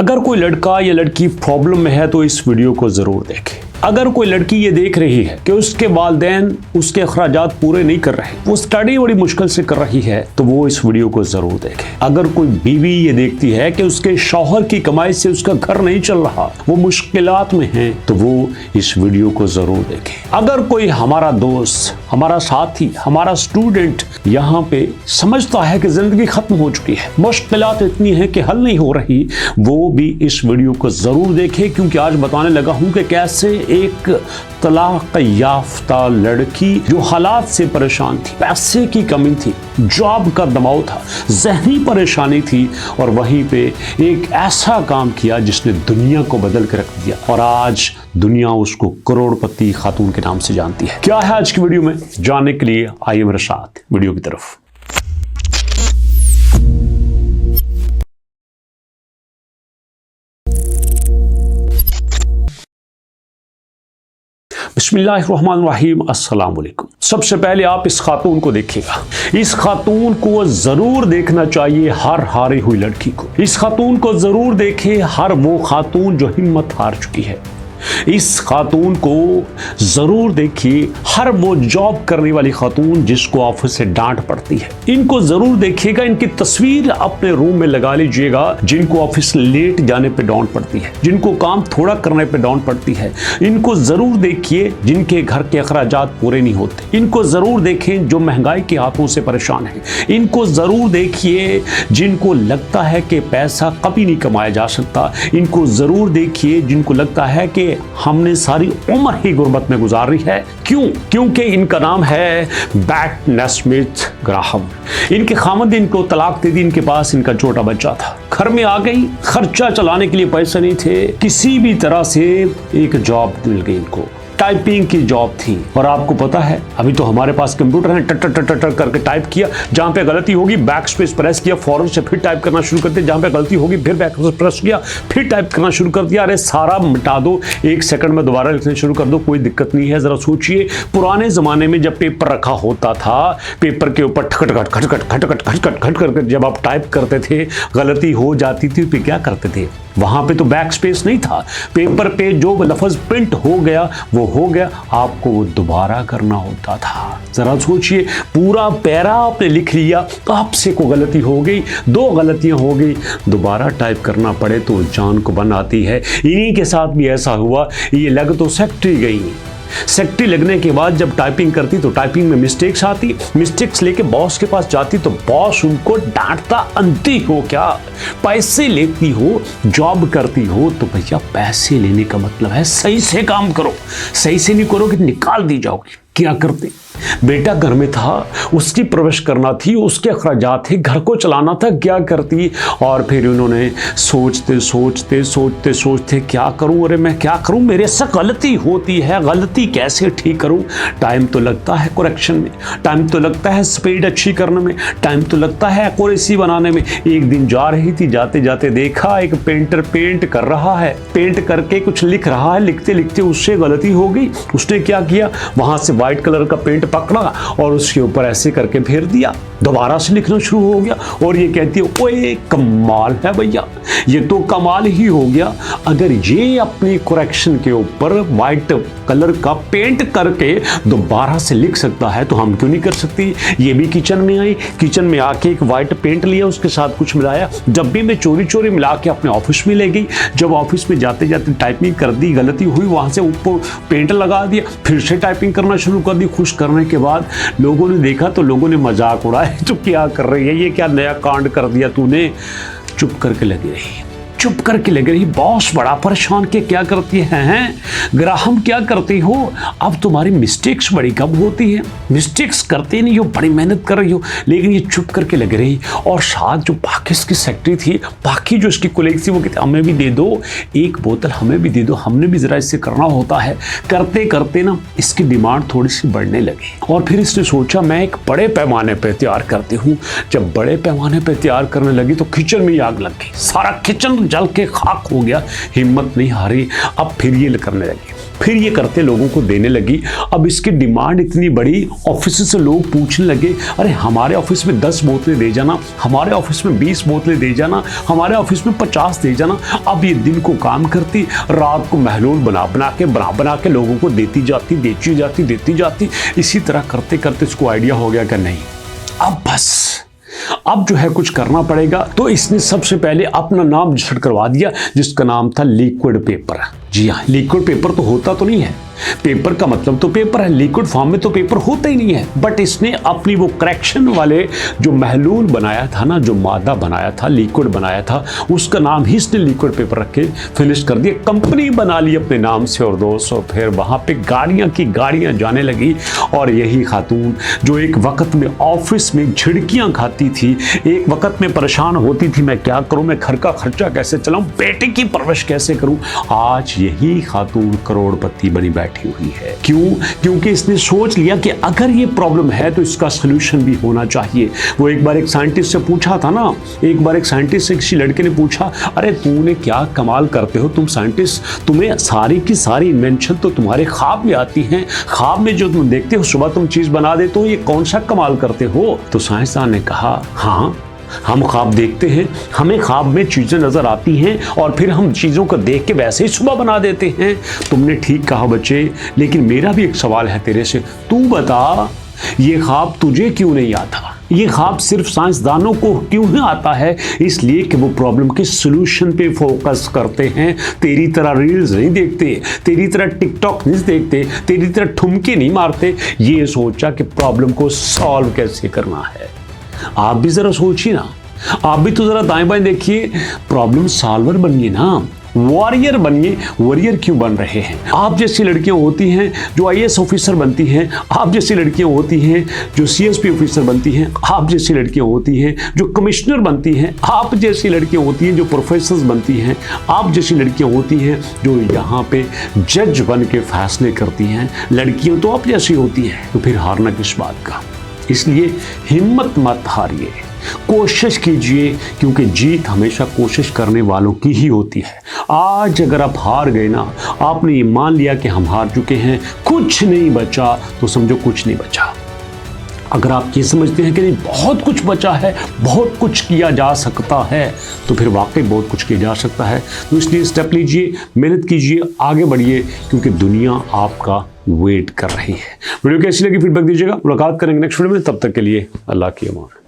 अगर कोई लड़का या लड़की प्रॉब्लम में है तो इस वीडियो को जरूर देखें। अगर कोई लड़की ये देख रही है कि उसके वालिदैन उसके अखराजात पूरे नहीं कर रहे, वो स्टडी बड़ी मुश्किल से कर रही है, तो वो इस वीडियो को जरूर देखे। अगर कोई बीवी ये देखती है कि उसके शौहर की कमाई से उसका घर नहीं चल रहा, वो मुश्किलात में है, तो वो इस वीडियो को जरूर देखे। अगर कोई हमारा दोस्त, हमारा साथी, हमारा स्टूडेंट यहाँ पे समझता है कि जिंदगी खत्म हो चुकी है, मुश्किलात इतनी है कि हल नहीं हो रही, वो भी इस वीडियो को जरूर देखे, क्योंकि आज बताने लगा हूं कि कैसे एक तलाक याफ्ता लड़की जो हालात से परेशान थी, पैसे की कमी थी, जॉब का दबाव था, ज़हनी परेशानी थी, और वहीं पे एक ऐसा काम किया जिसने दुनिया को बदल के रख दिया, और आज दुनिया उसको करोड़पति खातून के नाम से जानती है। क्या है आज की वीडियो में, जानने के लिए आइए मेरे साथ वीडियो की तरफ। बिस्मिल्लाहिर्रहमानिर्रहीम, अस्सलाम वालेकुम। सबसे पहले आप इस खातून को देखिएगा। इस खातून को जरूर देखना चाहिए हर हारी हुई लड़की को। इस खातून को जरूर देखे हर वो खातून जो हिम्मत हार चुकी है। इस खातून को जरूर देखिए हर वो जॉब करने वाली खातून जिसको ऑफिस से डांट पड़ती है। इनको जरूर देखिएगा, इनकी तस्वीर अपने रूम में लगा लीजिएगा, जिनको ऑफिस लेट जाने पे डांट पड़ती है, जिनको काम थोड़ा करने पे डांट पड़ती है। इनको जरूर देखिए जिनके घर के अखराजात पूरे नहीं होते। इनको जरूर देखें जो महंगाई के हाथों से परेशान है। इनको जरूर देखिए जिनको लगता है कि पैसा कभी नहीं कमाया जा सकता। इनको जरूर देखिए जिनको लगता है कि हमने सारी उम्र ही गुर्बत में गुजारी है। क्यों? क्योंकि इनका नाम है बैट नस्मिथ ग्राहम। इनके खामद इनको तलाक दे दी, इनके पास इनका छोटा बच्चा था, घर में आ गई, खर्चा चलाने के लिए पैसे नहीं थे, किसी भी तरह से एक जॉब मिल गई इनको, टाइपिंग की जॉब थी। और आपको पता है अभी तो हमारे पास कंप्यूटर है, टट टट टट करके टाइप किया, जहां पे गलती होगी बैक स्पेस प्रेस किया, फौरन से फिर टाइप करना शुरू करते, जहां पे गलती होगी फिर बैक स्पेस प्रेस किया, फिर टाइप करना शुरू कर दिया। अरे सारा मिटा दो, 1 सेकंड में दोबारा लिखना शुरू कर दो, कोई दिक्कत नहीं है। जरा सोचिए पुराने जमाने में जब पेपर रखा होता था, पेपर के ऊपर खट खट खट खट खट खट खट खट करके जब आप टाइप करते थे, गलती हो जाती थी तो क्या करते थे? वहां पे तो बैक स्पेस नहीं था, पेपर पे जो लफ्ज प्रिंट हो गया वो हो गया, आपको वो दोबारा करना होता था। जरा सोचिए, पूरा पैरा आपने लिख लिया, आपसे को गलती हो गई, 2 गलतियां हो गई, दोबारा टाइप करना पड़े तो जान को बन आती है। इन्हीं के साथ भी ऐसा हुआ। ये लग तो सेक्रेटरी गई, सेक्रेटरी लगने के बाद जब टाइपिंग करती तो टाइपिंग में मिस्टेक्स आती, मिस्टेक्स लेके बॉस के पास जाती तो बॉस उनको डांटता। अंती हो क्या, पैसे लेती हो, जॉब करती हो तो भैया पैसे लेने का मतलब है सही से काम करो, सही से नहीं करोगे निकाल दी जाओगी। क्या करते? बेटा घर में था, उसकी परवरिश करना थी, उसके अखराजात थे, घर को चलाना था, क्या करती? और फिर उन्होंने सोचते सोचते सोचते सोचते क्या करूं, अरे मैं क्या करूं, मेरे से गलती होती है, गलती कैसे ठीक करूं? टाइम तो लगता है करेक्शन में, टाइम तो लगता है स्पीड अच्छी करने में, टाइम तो लगता है एक्यूरेसी बनाने में। एक दिन जा रही थी, जाते जाते देखा एक पेंटर पेंट कर रहा है, पेंट करके कुछ लिख रहा है, लिखते लिखते उससे गलती हो गई। उसने क्या किया, वहां से व्हाइट कलर का पेंट पकड़ा और उसके ऊपर ऐसे करके फेर दिया, दोबारा से लिखना शुरू हो गया। और ये कहती है ओए कमाल है भैया, ये तो कमाल ही हो गया। अगर ये अपनी करेक्शन के ऊपर व्हाइट कलर का पेंट करके दोबारा से लिख सकता है तो हम क्यों नहीं कर सकती? ये भी किचन में आई, किचन में आके एक व्हाइट पेंट लिया, उसके साथ कुछ मिलाया, डब्बे में चोरी चोरी मिला के अपने ऑफिस में ले गई। जब ऑफिस में जाते जाते टाइपिंग कर दी, गलती हुई, वहां से ऊपर पेंट लगा दिया, फिर से टाइपिंग करना शुरू कर दी। खुश करने के बाद लोगों ने देखा तो लोगों ने मजाक उड़ाया, तो क्या कर रही है, ये क्या नया कांड कर दिया तूने? चुप करके लगी रही, चुप करके लग रही। बॉस बड़ा परेशान के क्या करती हैं ग्राहम, क्या करती हो? अब तुम्हारी मिस्टेक्स बड़ी कम होती हैं, मिस्टेक्स करते नहीं हो, बड़ी मेहनत कर रही हो, लेकिन ये चुप करके लग रही। और साथ जो बाकी इसकी सेक्रेटरी थी, बाकी जो इसकी कोलीग थी, वो कहते हमें भी दे दो, एक बोतल हमें भी दे दो, हमने भी जरा इससे करना होता है। करते करते ना इसकी डिमांड थोड़ी सी बढ़ने लगी, और फिर इसने सोचा मैं एक बड़े पैमाने पर तैयार करती हूँ। जब बड़े पैमाने पर तैयार करने लगी तो किचन में आग लग गई, सारा किचन जल के खाक हो गया। हिम्मत नहीं हारी, अब फिर ये करने लगी। फिर ये करते लोगों को देने लगी। अब इसकी डिमांड इतनी बड़ी, ऑफिस से लोग पूछने लगे, अरे हमारे ऑफिस में 10 बोतलें दे जाना, हमारे ऑफिस में 20 बोतलें दे जाना, हमारे ऑफिस में 50 दे जाना। अब ये दिन को काम करती, रात को महलूल बना के लोगों को देती जाती। इसी तरह करते करते इसको आइडिया हो गया कि नहीं, अब जो है कुछ करना पड़ेगा। तो इसने सबसे पहले अपना नाम रजिस्टर करवा दिया, जिसका नाम था लिक्विड पेपर। जी हाँ, लिक्विड पेपर तो होता तो नहीं है, पेपर का मतलब तो पेपर है, लिक्विड फॉर्म में तो पेपर होता ही नहीं है। बट इसने अपनी वो करेक्शन वाले जो महलूल बनाया था ना, जो मादा बनाया था, लिक्विड बनाया था, उसका नाम ही इसने लिक्विड पेपर रख के फिनिश कर दिया, कंपनी बना ली अपने नाम से। और दोस्तों फिर वहां पे गाड़ियां की गाड़ियां जाने लगी। और यही खातून जो एक वक्त में ऑफिस में झिड़कियां खाती थी, एक वक्त में परेशान होती थी, मैं क्या करूं, मैं घर का खर्चा कैसे चलाऊं, बेटे की परवरिश कैसे करूं, आज यही खातून करोड़पति बनी बैठी हुई है। क्यों? क्योंकि इसने सोच लिया कि अगर ये प्रॉब्लम है तो इसका सोल्यूशन भी होना चाहिए। वो एक बार एक साइंटिस्ट से पूछा था ना, एक बार एक साइंटिस्ट से किसी लड़के ने पूछा, अरे तूने क्या कमाल करते हो तुम साइंटिस्ट, तुम्हें सारी की सारी इन्वेंशन तो तुम्हारे ख्वाब में आती हैं, ख्वाब में जो तुम देखते हो सुबह तुम चीज बना देते हो, ये कौन सा कमाल करते हो? तो साइंसदान ने कहा, हाँ हम ख्वाब देखते हैं, हमें ख्वाब में चीजें नजर आती हैं और फिर हम चीजों को देख के वैसे ही सुबह बना देते हैं। तुमने ठीक कहा बच्चे, लेकिन मेरा भी एक सवाल है तेरे से, तू बता ये ख्वाब तुझे क्यों नहीं आता? ये ख्वाब सिर्फ साइंसदानों को क्यों नहीं आता है? इसलिए कि वो प्रॉब्लम के सॉल्यूशन पे फोकस करते हैं, तेरी तरह रील्स नहीं देखते, तेरी तरह टिकटॉक नहीं देखते, तेरी तरह ठुमके नहीं मारते। ये सोचा कि प्रॉब्लम को सॉल्व कैसे करना है। आप भी जरा सोचिए ना, आप भी तो जरा दाएं बाएं देखिए, प्रॉब्लम सॉल्वर बनिए ना, वॉरियर बनिए। वॉरियर क्यों बन रहे हैं? आप जैसी लड़कियां होती हैं जो आईएएस ऑफिसर बनती हैं, आप जैसी लड़कियां होती हैं जो सीएसपी ऑफिसर बनती हैं, आप जैसी लड़कियां होती हैं जो कमिश्नर बनती हैं, आप जैसी लड़कियां होती हैं जो प्रोफेसर बनती हैं, आप जैसी लड़कियां होती हैं जो यहाँ पे जज बन के फैसले करती हैं। लड़कियां तो आप जैसी होती हैं, तो फिर हारना किस बात का? इसलिए हिम्मत मत हारिए, कोशिश कीजिए, क्योंकि जीत हमेशा कोशिश करने वालों की ही होती है। आज अगर आप हार गए ना, आपने ये मान लिया कि हम हार चुके हैं, कुछ नहीं बचा, तो समझो कुछ नहीं बचा। अगर आप ये समझते हैं कि नहीं बहुत कुछ बचा है, बहुत कुछ किया जा सकता है, तो फिर वाकई बहुत कुछ किया जा सकता है। तो इसलिए स्टेप लीजिए, मेहनत कीजिए, आगे बढ़िए, क्योंकि दुनिया आपका वेट कर रही है। वीडियो कैसी लगी फीडबैक दीजिएगा, मुलाकात करेंगे नेक्स्ट वीडियो में, तब तक के लिए अल्लाह की अमान।